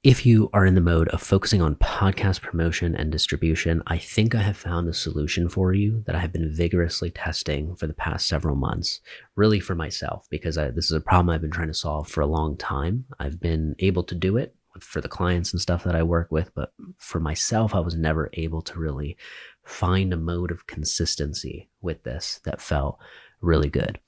If you are in the mode of focusing on podcast promotion and distribution, I think I have found a solution for you that I have been vigorously testing for the past several months, really for myself, because this is a problem I've been trying to solve for a long time. I've been able to do it for the clients and stuff that I work with, but for myself, I was never able to really find a mode of consistency with this that felt really good.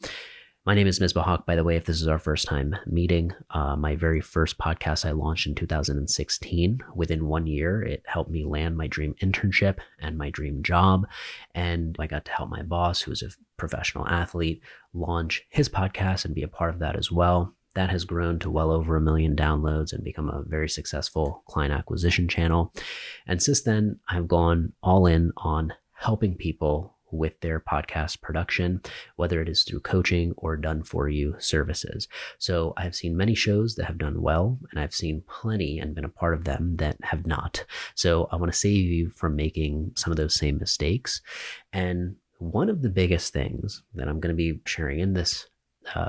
My name is Misbah Hawk, by the way, if this is our first time meeting. My very first podcast I launched in 2016. Within 1 year, it helped me land my dream internship and my dream job. And I got to help my boss, who is a professional athlete, launch his podcast and be a part of that as well. That has grown to well over 1 million downloads and become a very successful client acquisition channel. And since then, I've gone all in on helping people with their podcast production, whether it is through coaching or done for you services. So I've seen many shows that have done well, and I've seen plenty and been a part of them that have not. So I want to save you from making some of those same mistakes. And one of the biggest things that I'm going to be sharing in this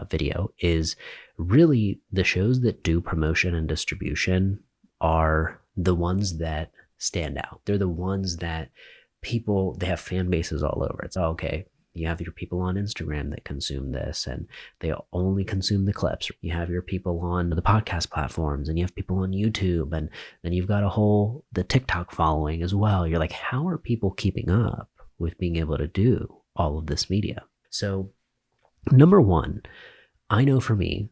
video is really the shows that do promotion and distribution are the ones that stand out. They're the ones that people, they have fan bases all over. It's okay. You have your people on Instagram that consume this and they only consume the clips. You have your people on the podcast platforms and you have people on YouTube, and then you've got the TikTok following as well. You're like, how are people keeping up with being able to do all of this media? So number one, I know for me,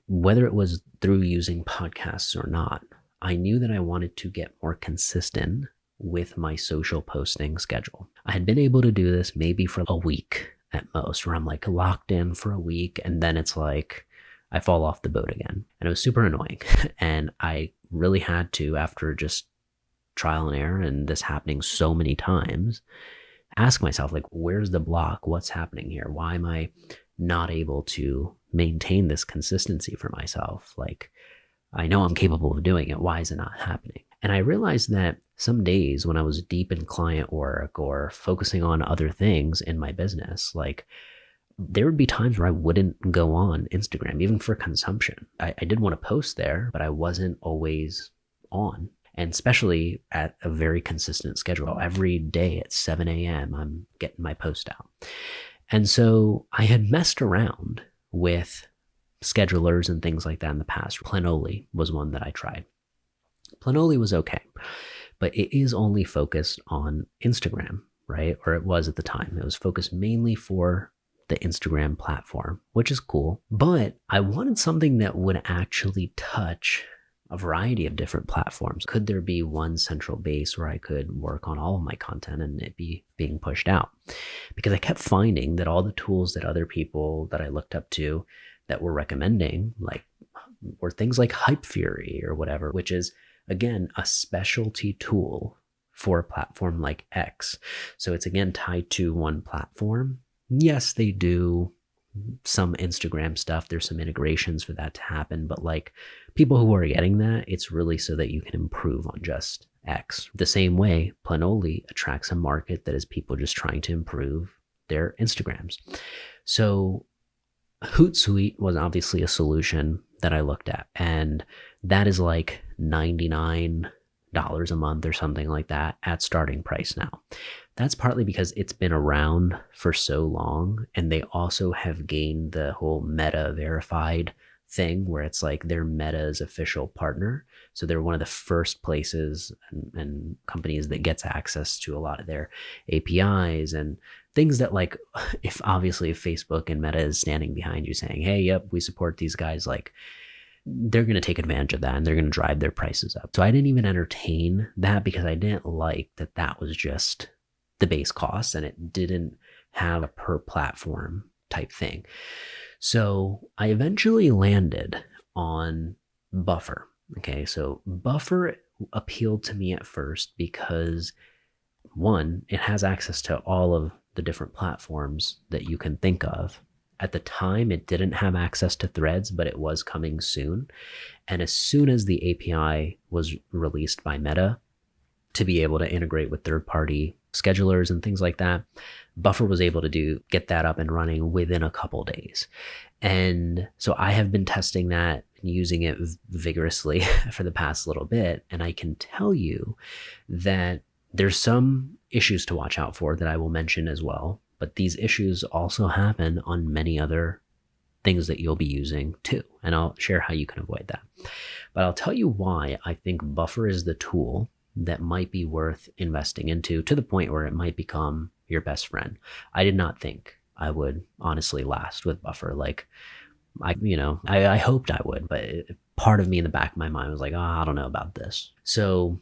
whether it was through using podcasts or not, I knew that I wanted to get more consistent with my social posting schedule. I had been able to do this maybe for a week at most, where I'm like locked in for a week and then it's like I fall off the boat again. And it was super annoying. And I really had to, after just trial and error and this happening so many times, ask myself, like, where's the block? What's happening here? Why am I not able to maintain this consistency for myself? Like, I know I'm capable of doing it. Why is it not happening? And I realized that some days when I was deep in client work or focusing on other things in my business, like there would be times where I wouldn't go on Instagram, even for consumption. I did want to post there, but I wasn't always on. And especially at a very consistent schedule. Every day at 7 a.m., I'm getting my post out. And so I had messed around with schedulers and things like that in the past. Planoly was one that I tried. Planoly was okay, but it is only focused on Instagram, right? Or it was at the time. It was focused mainly for the Instagram platform, which is cool. But I wanted something that would actually touch a variety of different platforms. Could there be one central base where I could work on all of my content and it be being pushed out? Because I kept finding that all the tools that other people that I looked up to that were recommending, like, were things like Hypefury or whatever, which is, again, a specialty tool for a platform like X. So it's, again, tied to one platform. Yes, they do some Instagram stuff. There's some integrations for that to happen. But like people who are getting that, it's really so that you can improve on just X. The same way, Planoly attracts a market that is people just trying to improve their Instagrams. So Hootsuite was obviously a solution that I looked at. And that is like $99 a month or something like that at starting price now. That's partly because it's been around for so long, and they also have gained the whole Meta verified thing where it's like they're Meta's official partner. So they're one of the first places and companies that gets access to a lot of their APIs and things that, like, if Facebook and Meta is standing behind you saying, hey, yep, we support these guys, like, they're going to take advantage of that and they're going to drive their prices up. So I didn't even entertain that because I didn't like that was just the base cost and it didn't have a per platform type thing. So I eventually landed on Buffer. Okay, so Buffer appealed to me at first because, one, it has access to all of the different platforms that you can think of. At the time, it didn't have access to Threads, but it was coming soon. And as soon as the API was released by Meta to be able to integrate with third-party schedulers and things like that, Buffer was able to get that up and running within a couple days. And so I have been testing that using it vigorously for the past little bit. And I can tell you that there's some issues to watch out for that I will mention as well. But these issues also happen on many other things that you'll be using too. And I'll share how you can avoid that. But I'll tell you why I think Buffer is the tool that might be worth investing into, to the point where it might become your best friend. I did not think I would honestly last with Buffer. Like, I hoped I would, but part of me in the back of my mind was like, oh, I don't know about this. So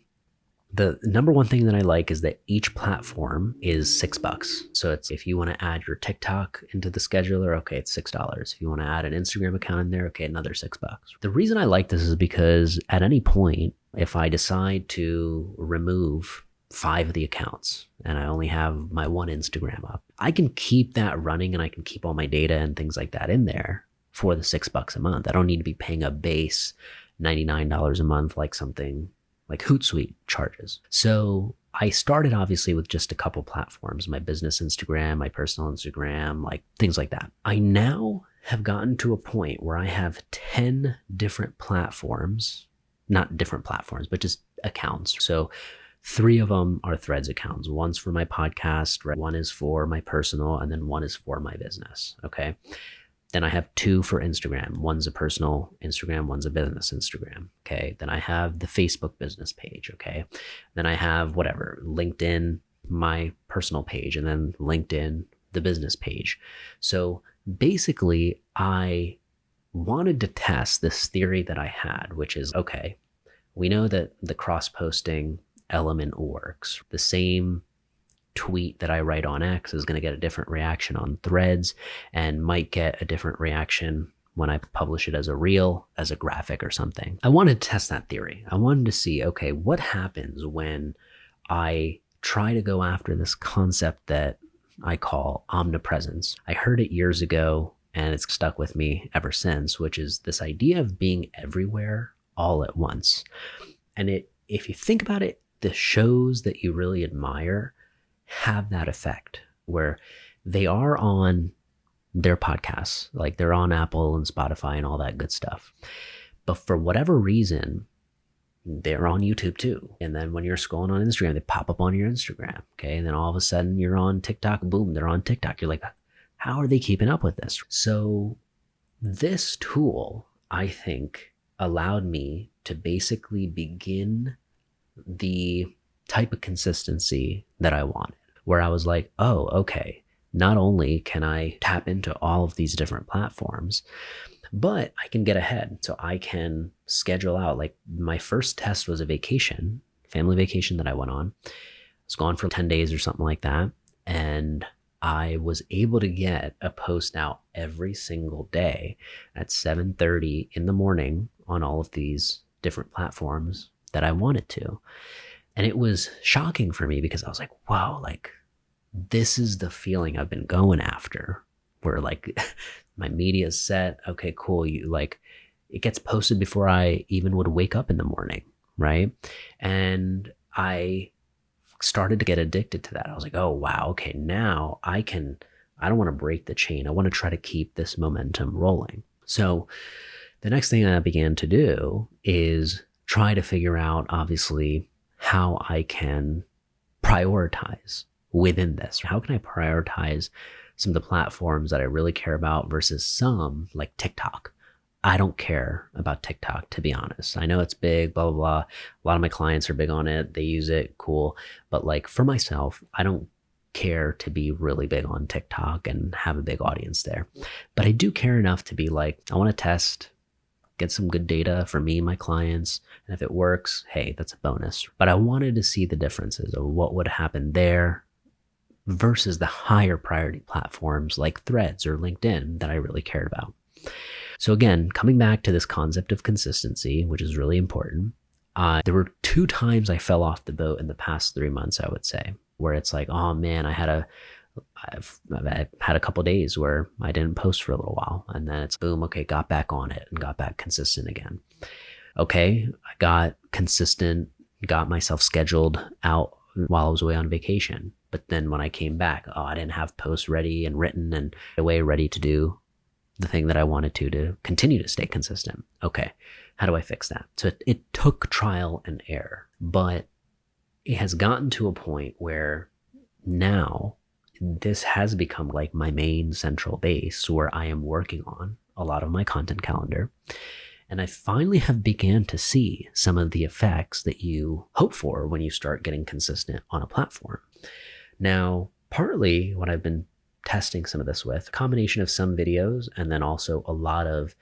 the number one thing that I like is that each platform is $6. So it's, if you want to add your TikTok into the scheduler, okay, it's $6. If you want to add an Instagram account in there, okay, another $6. The reason I like this is because at any point, if I decide to remove 5 of the accounts and I only have my one Instagram up, I can keep that running and I can keep all my data and things like that in there for the $6 a month. I don't need to be paying a base $99 a month like something like Hootsuite charges. So I started obviously with just a couple platforms, my business Instagram, my personal Instagram, like things like that. I now have gotten to a point where I have 10 different platforms, not different platforms, but just accounts. So 3 of them are Threads accounts. One's for my podcast, right? One is for my personal, and then one is for my business. Okay. Then I have 2 for Instagram. One's a personal Instagram, one's a business Instagram. Okay. Then I have the Facebook business page. Okay. Then I have whatever, LinkedIn, my personal page, and then LinkedIn, the business page. So basically, I wanted to test this theory that I had, which is, okay, we know that the cross-posting element works. The same tweet that I write on X is going to get a different reaction on Threads and might get a different reaction when I publish it as a reel, as a graphic or something. I wanted to test that theory. I wanted to see, okay, what happens when I try to go after this concept that I call omnipresence. I heard it years ago and it's stuck with me ever since, which is this idea of being everywhere all at once. And if you think about it, the shows that you really admire have that effect where they are on their podcasts, like they're on Apple and Spotify and all that good stuff. But for whatever reason, they're on YouTube too. And then when you're scrolling on Instagram, they pop up on your Instagram. Okay. And then all of a sudden you're on TikTok, boom, they're on TikTok. You're like, how are they keeping up with this? So this tool, I think, allowed me to basically begin the type of consistency that I wanted, where I was like, oh, okay, not only can I tap into all of these different platforms, but I can get ahead. So I can schedule out, like my first test was a vacation, family vacation that I went on. I was gone for 10 days or something like that. And I was able to get a post out every single day at 7:30 in the morning on all of these different platforms that I wanted to. And it was shocking for me because I was like, wow, like this is the feeling I've been going after, where like my media is set. Okay, cool. You like, it gets posted before I even would wake up in the morning. Right. And I started to get addicted to that. I was like, oh, wow. Okay. Now I don't want to break the chain. I want to try to keep this momentum rolling. So the next thing I began to do is try to figure out, obviously, how I can prioritize within this. How can I prioritize some of the platforms that I really care about versus some like TikTok? I don't care about TikTok, to be honest. I know it's big, blah, blah, blah. A lot of my clients are big on it. They use it, cool. But like for myself, I don't care to be really big on TikTok and have a big audience there. But I do care enough to be like, I want to test, get some good data for me and my clients. And if it works, hey, that's a bonus. But I wanted to see the differences of what would happen there versus the higher priority platforms like Threads or LinkedIn that I really cared about. So again, coming back to this concept of consistency, which is really important, there were 2 times I fell off the boat in the past 3 months, I would say, where it's like, oh man, I've had a couple days where I didn't post for a little while, and then it's boom, okay, got back on it and got back consistent again. Okay, I got consistent, got myself scheduled out while I was away on vacation. But then when I came back, I didn't have posts ready and written and away ready to do the thing that I wanted to continue to stay consistent. Okay, how do I fix that? So it took trial and error, but it has gotten to a point where now this has become like my main central base where I am working on a lot of my content calendar. And I finally have began to see some of the effects that you hope for when you start getting consistent on a platform. Now, partly what I've been testing some of this with, a combination of some videos and then also a lot of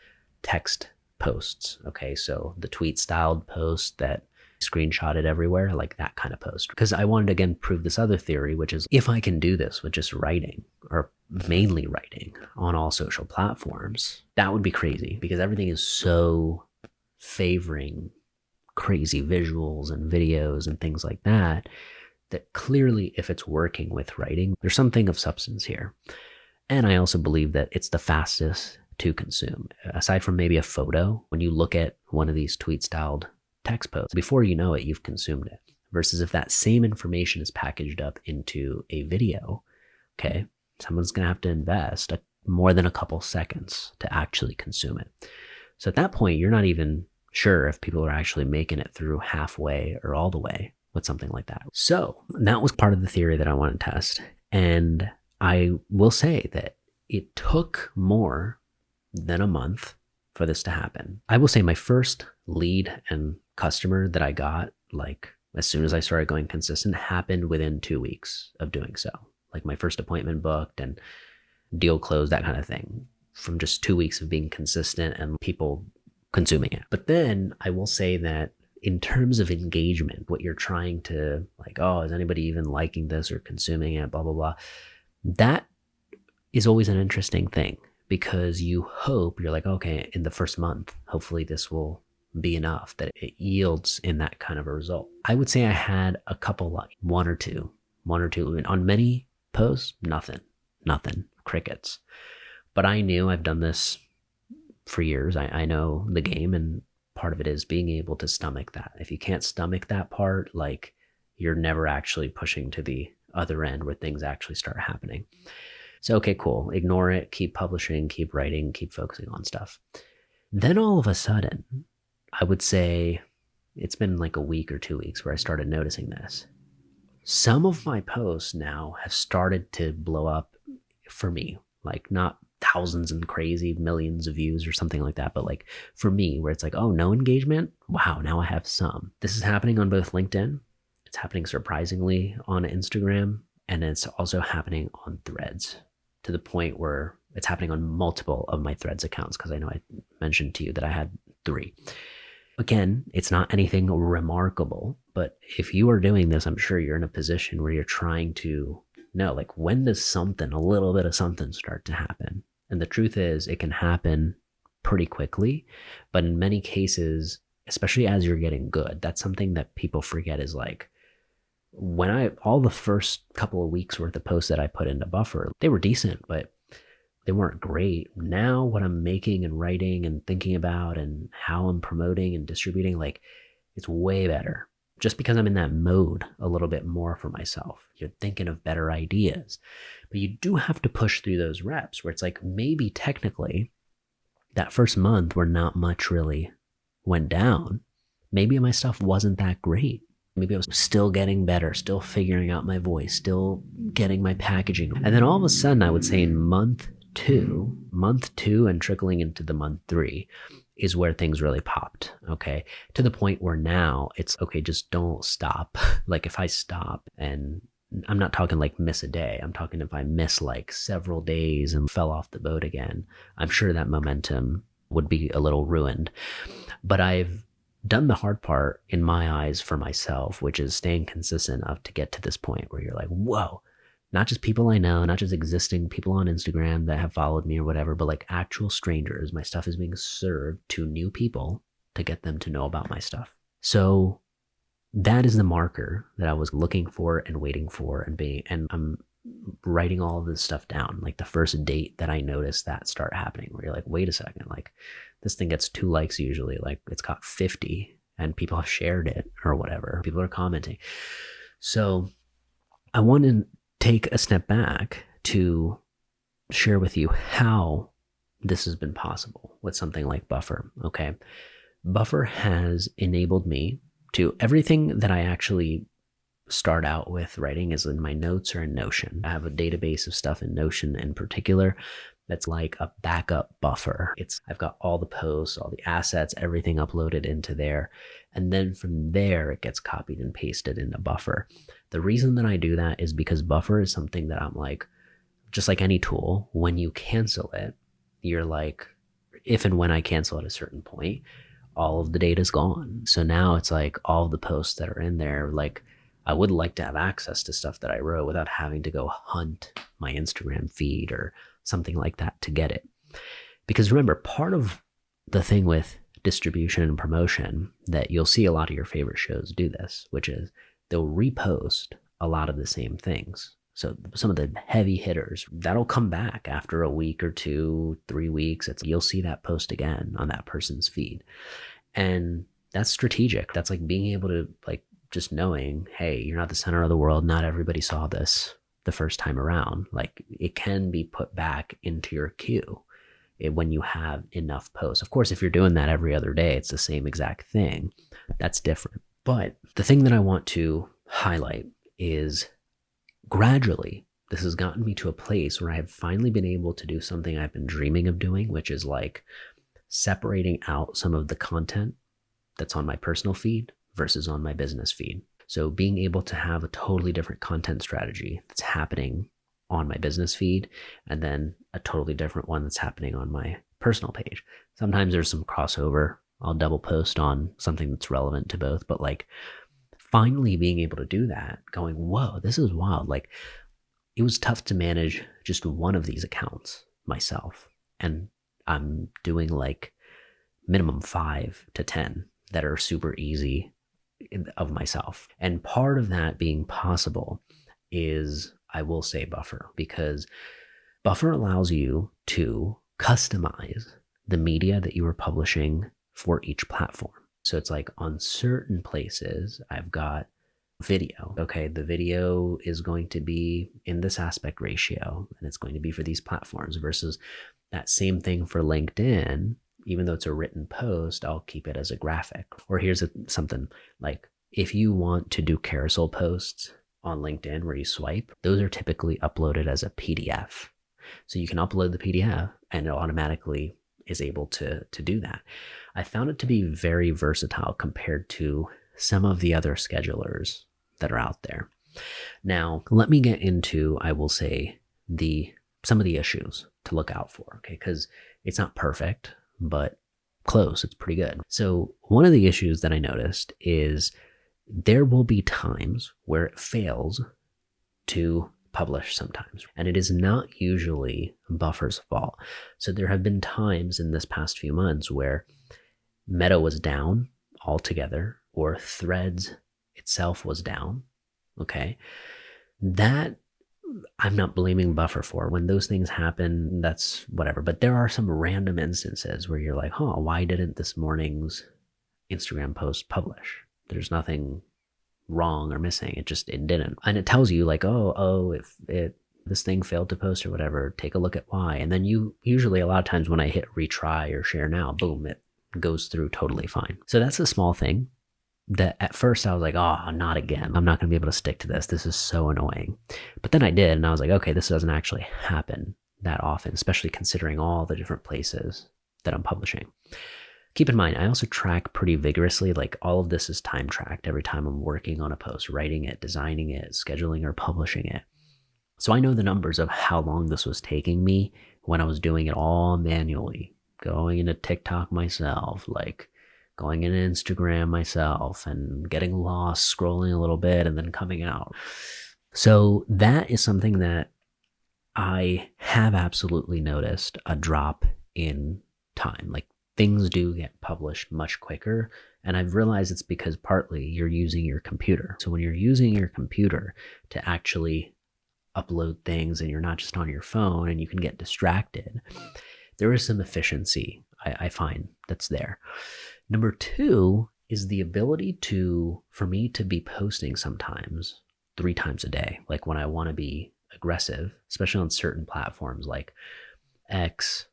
text posts. Okay, so the tweet styled post that screenshotted everywhere, like that kind of post. Because I wanted to again prove this other theory, which is if I can do this with just writing or mainly writing on all social platforms, that would be crazy because everything is so favoring crazy visuals and videos and things like that, that clearly if it's working with writing, there's something of substance here. And I also believe that it's the fastest to consume. Aside from maybe a photo, when you look at one of these tweet styled text posts, before you know it, you've consumed it. Versus if that same information is packaged up into a video, okay, someone's going to have to invest more than a couple seconds to actually consume it. So at that point, you're not even sure if people are actually making it through halfway or all the way with something like that. So that was part of the theory that I want to test. And I will say that it took more than a month for this to happen. I will say my first lead and customer that I got, like as soon as I started going consistent, happened within 2 weeks of doing so. Like my first appointment booked and deal closed, that kind of thing, from just 2 weeks of being consistent and people consuming it. But then I will say that in terms of engagement, what you're trying to like, oh, is anybody even liking this or consuming it, blah, blah, blah. That is always an interesting thing because you hope, you're like, okay, in the first month, hopefully this will be enough that it yields in that kind of a result. I would say I had a couple, like one or two. On many posts, nothing, crickets. But I knew I've done this for years. I know the game, and part of it is being able to stomach that. If you can't stomach that part, like you're never actually pushing to the other end where things actually start happening. So, okay, cool. Ignore it, keep publishing, keep writing, keep focusing on stuff. Then all of a sudden, I would say it's been like a week or 2 weeks where I started noticing this. Some of my posts now have started to blow up for me, like not thousands and crazy millions of views or something like that, but like for me, where it's like, oh, no engagement. Wow, now I have some. This is happening on both LinkedIn. It's happening surprisingly on Instagram, and it's also happening on Threads, to the point where it's happening on multiple of my Threads accounts, because I know I mentioned to you that I had 3. Again, it's not anything remarkable, but if you are doing this, I'm sure you're in a position where you're trying to know, like, when does a little bit of something start to happen? And the truth is, it can happen pretty quickly, but in many cases, especially as you're getting good, that's something that people forget is like, all the first couple of weeks worth of posts that I put into Buffer, they were decent, but they weren't great. Now what I'm making and writing and thinking about and how I'm promoting and distributing, like, it's way better. Just because I'm in that mode a little bit more for myself. You're thinking of better ideas. But you do have to push through those reps where it's like, maybe technically that first month where not much really went down, maybe my stuff wasn't that great. Maybe I was still getting better, still figuring out my voice, still getting my packaging. And then all of a sudden, I would say in month two and trickling into the month 3 is where things really popped, okay? To the point where now it's, okay, just don't stop. Like if I stop, and I'm not talking like miss a day, I'm talking if I miss like several days and fell off the boat again, I'm sure that momentum would be a little ruined. But I've done the hard part in my eyes for myself, which is staying consistent enough to get to this point where you're like, whoa, not just people I know, not just existing people on Instagram that have followed me or whatever, but like actual strangers. My stuff is being served to new people to get them to know about my stuff. So that is the marker that I was looking for and waiting for, and I'm writing all of this stuff down. Like the first date that I noticed that start happening, where you're like, wait a second, like this thing gets 2 likes usually, like it's got 50 and people have shared it or whatever. People are commenting. So I want to take a step back to share with you how this has been possible with something like Buffer. Okay. Buffer has enabled me to everything that I actually start out with writing is in my notes or in Notion. I have a database of stuff in Notion in particular that's like a backup buffer. I've got all the posts, all the assets, everything uploaded into there. And then from there, it gets copied and pasted into Buffer. The reason that I do that is because Buffer is something that I'm like, just like any tool, when you cancel it, you're like, if and when I cancel at a certain point, all of the data is gone. So now it's like all the posts that are in there, like I would like to have access to stuff that I wrote without having to go hunt my Instagram feed or something like that to get it. Because remember, part of the thing with distribution and promotion that you'll see a lot of your favorite shows do this, which is they'll repost a lot of the same things. So some of the heavy hitters, that'll come back after a week or 2, 3 weeks. You'll see that post again on that person's feed. And that's strategic. That's like being able to like just knowing, hey, you're not the center of the world. Not everybody saw this the first time around. Like it can be put back into your queue when you have enough posts. Of course, if you're doing that every other day, it's the same exact thing. That's different. But the thing that I want to highlight is gradually, this has gotten me to a place where I have finally been able to do something I've been dreaming of doing, which is like separating out some of the content that's on my personal feed versus on my business feed. So being able to have a totally different content strategy that's happening on my business feed and then a totally different one that's happening on my personal page. Sometimes there's some crossover. I'll double post on something that's relevant to both, but like finally being able to do that, going, whoa, this is wild. Like it was tough to manage just one of these accounts myself. And I'm doing like minimum 5 to 10 that are super easy of myself. And part of that being possible is, I will say, Buffer, because Buffer allows you to customize the media that you are publishing for each platform. So it's like on certain places, I've got video. Okay, the video is going to be in this aspect ratio, and it's going to be for these platforms versus that same thing for LinkedIn. Even though it's a written post, I'll keep it as a graphic. Or here's something like if you want to do carousel posts on LinkedIn where you swipe, those are typically uploaded as a PDF. So you can upload the PDF and it automatically is able to do that. I found it to be very versatile compared to some of the other schedulers that are out there. Now, let me get into, I will say, some of the issues to look out for, okay? Because it's not perfect, but close. It's pretty good. So one of the issues that I noticed is there will be times where it fails to publish sometimes, and it is not usually Buffer's fault. So there have been times in this past few months where Meta was down altogether, or Threads itself was down. Okay. That I'm not blaming Buffer for. When those things happen, that's whatever. But there are some random instances where you're like, why didn't this morning's Instagram post publish? There's nothing wrong or missing. It didn't. And it tells you like, if this thing failed to post or whatever, take a look at why. And then usually a lot of times when I hit retry or share now, boom, it goes through totally fine. So that's a small thing that at first I was like, not again. I'm not going to be able to stick to this. This is so annoying. But then I did, and I was like, okay, this doesn't actually happen that often, especially considering all the different places that I'm publishing. Keep in mind, I also track pretty vigorously. Like all of this is time tracked every time I'm working on a post, writing it, designing it, scheduling or publishing it. So I know the numbers of how long this was taking me when I was doing it all manually, going into TikTok myself, like going into Instagram myself and getting lost, scrolling a little bit and then coming out. So that is something that I have absolutely noticed a drop in time. Like things do get published much quicker. And I've realized it's because partly you're using your computer. So when you're using your computer to actually upload things and you're not just on your phone and you can get distracted, there is some efficiency I find that's there. Number 2 is the ability for me to be posting sometimes 3 times a day. Like when I want to be aggressive, especially on certain platforms like X,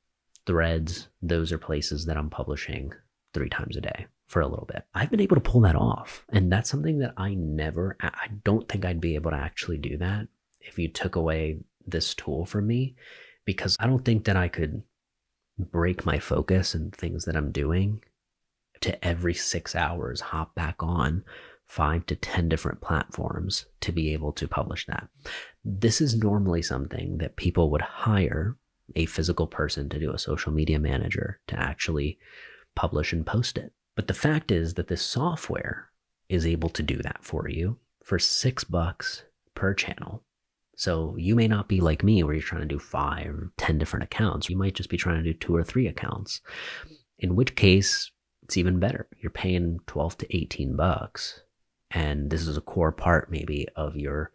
Threads, those are places that I'm publishing 3 times a day for a little bit. I've been able to pull that off. And that's something that I don't think I'd be able to actually do that if you took away this tool from me, because I don't think that I could break my focus and things that I'm doing to every 6 hours hop back on 5 to 10 different platforms to be able to publish that. This is normally something that people would hire a physical person to do, a social media manager, to actually publish and post it. But the fact is that this software is able to do that for you for $6 per channel. So you may not be like me where you're trying to do 5 or 10 different accounts. You might just be trying to do 2 or 3 accounts, in which case it's even better. You're paying 12 to 18 bucks. And this is a core part maybe of your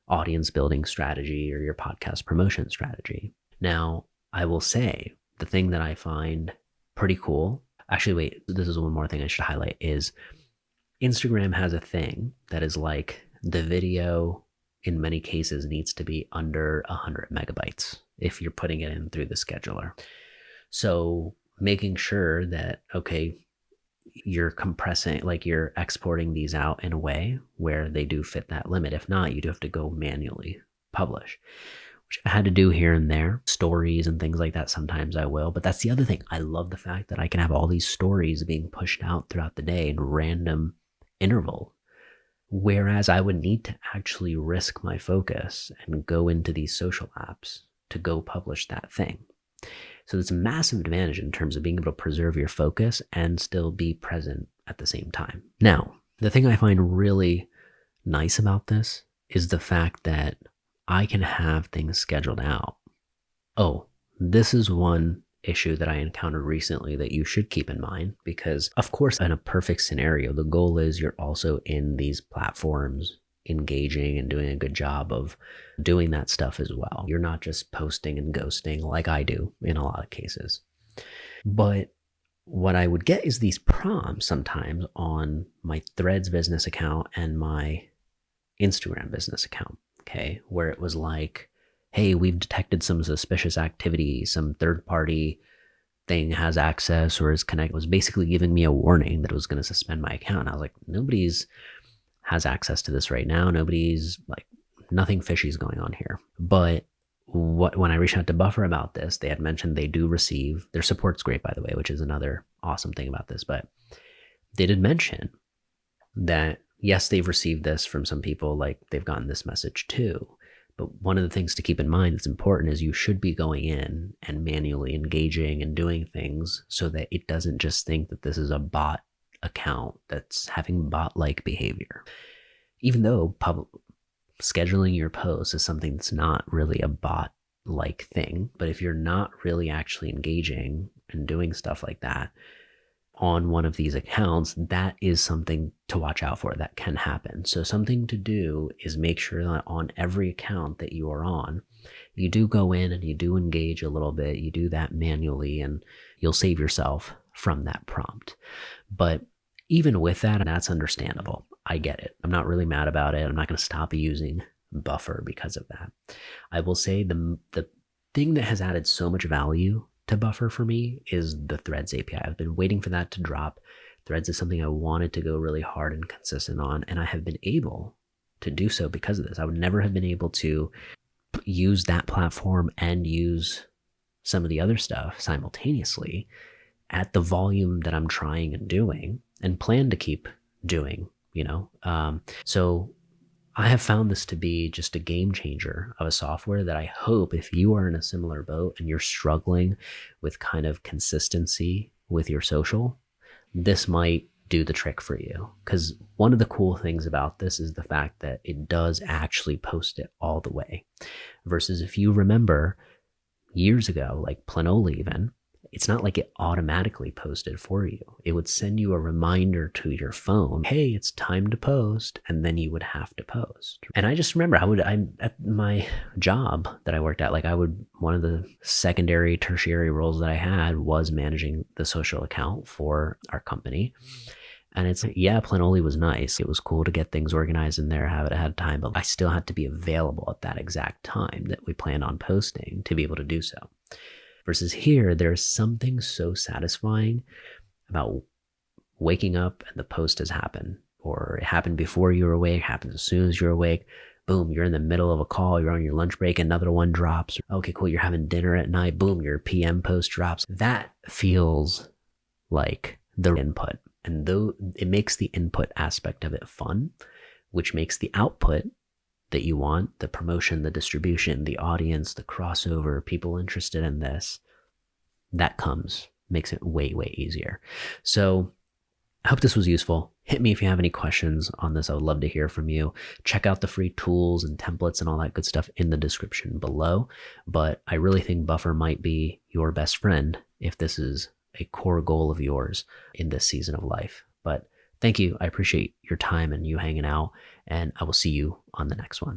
audience building strategy or your podcast promotion strategy. Now, I will say the thing that I find pretty cool, actually, wait, this is one more thing I should highlight, is Instagram has a thing that is like the video in many cases needs to be under 100 megabytes if you're putting it in through the scheduler. So making sure that, okay, you're compressing, like you're exporting these out in a way where they do fit that limit. If not, you do have to go manually publish, which I had to do here and there. Stories and things like that, sometimes I will. But that's the other thing. I love the fact that I can have all these stories being pushed out throughout the day in random interval. Whereas I would need to actually risk my focus and go into these social apps to go publish that thing. So it's a massive advantage in terms of being able to preserve your focus and still be present at the same time. Now, the thing I find really nice about this is the fact that I can have things scheduled out. Oh, this is one issue that I encountered recently that you should keep in mind, because of course, in a perfect scenario, the goal is you're also in these platforms engaging and doing a good job of doing that stuff as well. You're not just posting and ghosting like I do in a lot of cases. But what I would get is these prompts sometimes on my Threads business account and my Instagram business account, okay, where it was like, hey, we've detected some suspicious activity, some third party thing has access or is connected. It was basically giving me a warning that it was going to suspend my account. I was like, nobody's has access to this right now. Nobody's like, nothing fishy is going on here. But when I reached out to Buffer about this, they had mentioned they do receive, their support's great, by the way, which is another awesome thing about this. But they did mention that, yes, they've received this from some people, like they've gotten this message too. But one of the things to keep in mind that's important is you should be going in and manually engaging and doing things so that it doesn't just think that this is a bot account that's having bot-like behavior. Even though scheduling your posts is something that's not really a bot-like thing, but if you're not really actually engaging and doing stuff like that on one of these accounts, that is something to watch out for. That can happen. So something to do is make sure that on every account that you are on, you do go in and you do engage a little bit. You do that manually and you'll save yourself from that prompt. But even with that, that's understandable. I get it. I'm not really mad about it. I'm not going to stop using Buffer because of that. I will say the thing that has added so much value to Buffer for me is the Threads API. I've been waiting for that to drop. Threads is something I wanted to go really hard and consistent on, and I have been able to do so because of this. I would never have been able to use that platform and use some of the other stuff simultaneously at the volume that I'm trying and doing and plan to keep doing, So I have found this to be just a game changer of a software that I hope, if you are in a similar boat and you're struggling with kind of consistency with your social, this might do the trick for you. Because one of the cool things about this is the fact that it does actually post it all the way. Versus if you remember years ago, like Planoly even, it's not like it automatically posted for you. It would send you a reminder to your phone, hey, it's time to post, and then you would have to post. And I just remember I'm at my job that I worked at, one of the secondary, tertiary roles that I had was managing the social account for our company. And it's, yeah, Planoly was nice. It was cool to get things organized in there, have it ahead of time, but I still had to be available at that exact time that we planned on posting to be able to do so. Versus here, there's something so satisfying about waking up and the post has happened, or it happened before you were awake, happens as soon as you're awake. Boom, you're in the middle of a call, you're on your lunch break, another one drops. Okay, cool, you're having dinner at night, boom, your PM post drops. That feels like the input. And though it makes the input aspect of it fun, which makes the output that you want, the promotion, the distribution, the audience, the crossover, people interested in this, that makes it way, way easier. So I hope this was useful. Hit me if you have any questions on this. I would love to hear from you. Check out the free tools and templates and all that good stuff in the description below. But I really think Buffer might be your best friend if this is a core goal of yours in this season of life. But thank you. I appreciate your time and you hanging out, and I will see you on the next one.